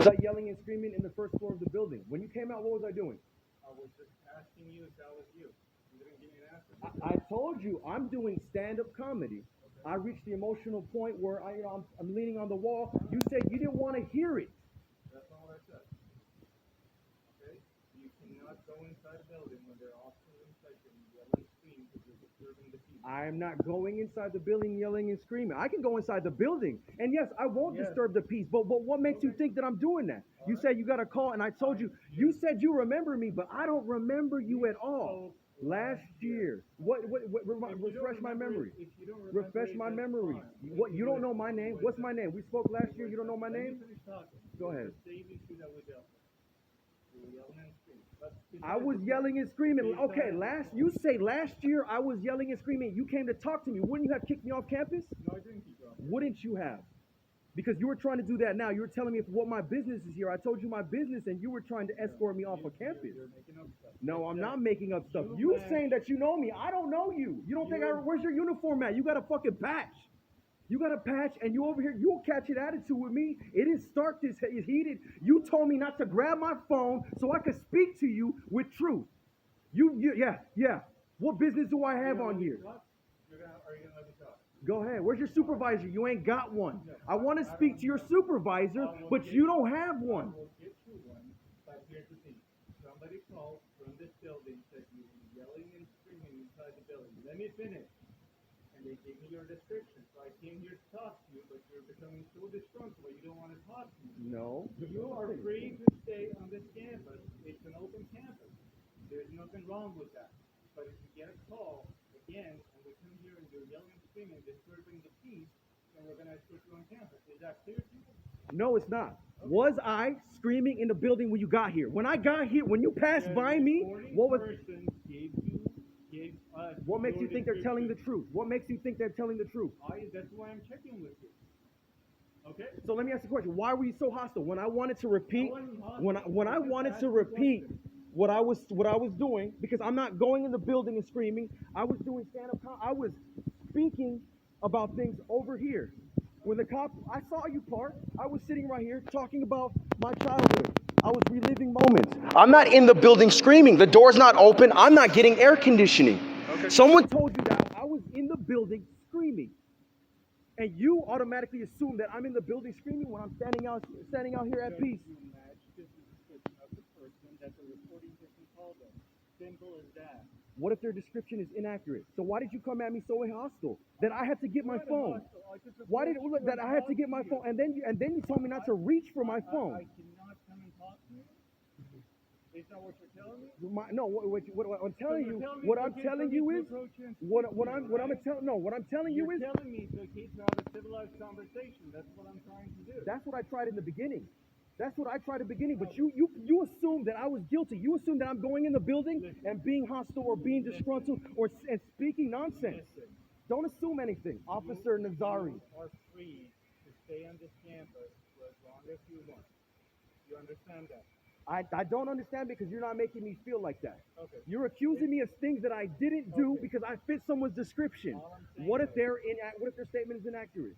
Was I yelling and screaming in the first floor of the building? When you came out, what was I doing? I was just asking you if that was you. You didn't give me an answer. I told you I'm doing stand-up comedy. I reached the emotional point where I'm leaning on the wall. You said you didn't want to hear it. That's not what I said. Okay? You cannot go inside a building when they're also inside and yell and scream because you're disturbing the people. I'm not going inside the building yelling and screaming. I can go inside the building. And yes, I won't disturb the peace. But what makes you think that I'm doing that? You said you got a call, and I told you, you said you remember me, but I don't remember you at all. Last year. Refresh my memory. Refresh my memory. What, you don't know my name? What's my name? We spoke last year. You don't know my name? Go ahead. I was yelling and screaming. Okay, you say last year I was yelling and screaming. You came to talk to me. Wouldn't you have kicked me off campus? No, I didn't kick you off. Wouldn't you have? Because you were trying to do that now. You were telling me what my business is here. I told you my business, and you were trying to escort me off of campus. You're making up stuff. No, I'm not making up stuff. You saying that you know me. I don't know you. You don't think where's your uniform at? You got a fucking patch. You got a patch, and you over here, you'll catch an attitude with me. It is stark, it's heated. You told me not to grab my phone so I could speak to you with truth. Yeah. What business do I have on here? Are you going to let me talk? Go ahead. Where's your supervisor? You ain't got one. I want to speak to your supervisor, but you don't have one. I will get you one, but here's the thing. Somebody called from this building, said you were yelling and screaming inside the building. Let me finish. And they gave me your description. So I came here to talk to you, but you're becoming so disgruntled you don't want to talk to me. No. You are free to stay on this campus. It's an open campus. There's nothing wrong with that. But if you get a call again, and we come here and you're yelling and screaming, disturbing the peace, then we're going to escort you on campus. Is that clear to you? No, it's not. Okay. Was I screaming in the building when you got here? When I got here, when you passed by me, what was... What makes you think they're telling the truth? What makes you think they're telling the truth? That's why I'm checking with you. Okay? So let me ask you a question. Why were you so hostile? When I wanted to repeat, when I wanted to repeat what I was doing, because I'm not going in the building and screaming. I was doing stand-up. I was speaking about things over here. When the cop, I saw you park. I was sitting right here talking about my childhood. I was reliving moments. I'm not in the building screaming. The door's not open. I'm not getting air conditioning. Okay. Someone told you that I was in the building screaming. And you automatically assume that I'm in the building screaming when I'm standing out here at peace. You match the description of the person that the reporting person called them. Simple as that. What if their description is inaccurate? So why did you come at me so hostile that I had to get my phone? Why did that I had to get my phone? And then you told me not to reach for my phone. I cannot come and talk to you. Is that what you're telling me? No, what I'm telling you, what I'm telling you is what I'm telling you is. You're telling me to have a civilized conversation. That's what I'm trying to do. That's what I tried in the beginning. That's what I tried at the beginning, but you assumed that I was guilty. You assumed that I'm going in the building and being hostile or being disgruntled and speaking nonsense. Don't assume anything, Officer Nazari. You are free to stay on this campus for as long as you want. You understand that? I don't understand because you're not making me feel like that. Okay. You're accusing me of things that I didn't do because I fit someone's description. What if their statement is inaccurate?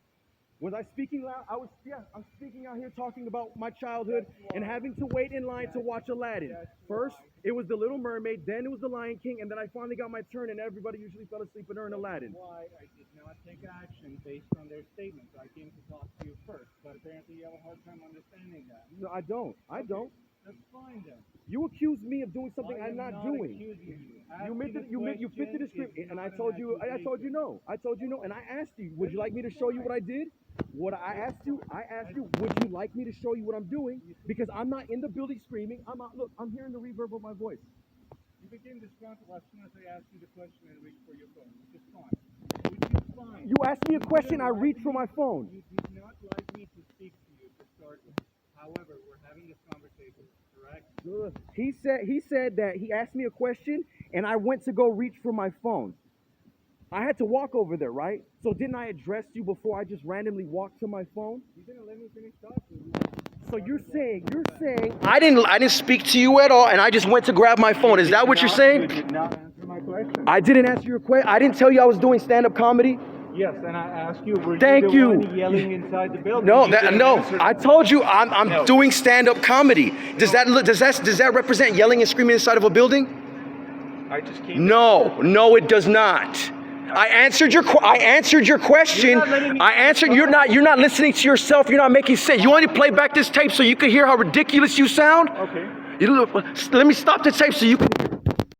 Was I speaking loud? I'm speaking out here talking about my childhood and having to wait in line to watch Aladdin. First, it was The Little Mermaid, then it was The Lion King, and then I finally got my turn and everybody usually fell asleep during Aladdin. Why I did not take action based on their statements. I came to talk to you first, but apparently you have a hard time understanding that. No, I don't. That's fine then. You accused me of doing something I'm not doing. You fit the description, and I told you no. I told you no, and I asked you, would you like me to show you what I did? What I asked you, would you like me to show you what I'm doing? Because I'm not in the building screaming. I'm hearing the reverb of my voice. You became disgruntled as soon as I asked you the question and reached for your phone, which is fine. You asked me a question, I reached for my phone. You did not like me to speak to you to start with. However, we're having this conversation, correct? He said that he asked me a question and I went to go reach for my phone. I had to walk over there, right? So didn't I address you before I just randomly walked to my phone? You didn't let me finish talking. So you're saying I didn't speak to you at all and I just went to grab my phone. Is that what you're saying? You did not answer my question. I didn't answer your question. I didn't tell you I was doing stand-up comedy. Yes, and I asked you, were Thank you the you. one yelling inside the building? No, You didn't no. answer I that. told you I'm No. doing stand-up comedy. Does that represent yelling and screaming inside of a building? I just came. No, it does not. I answered your question. You're not letting me- You're not listening to yourself. You're not making sense. You want me to play back this tape so you can hear how ridiculous you sound? Okay. Let me stop the tape so you can hear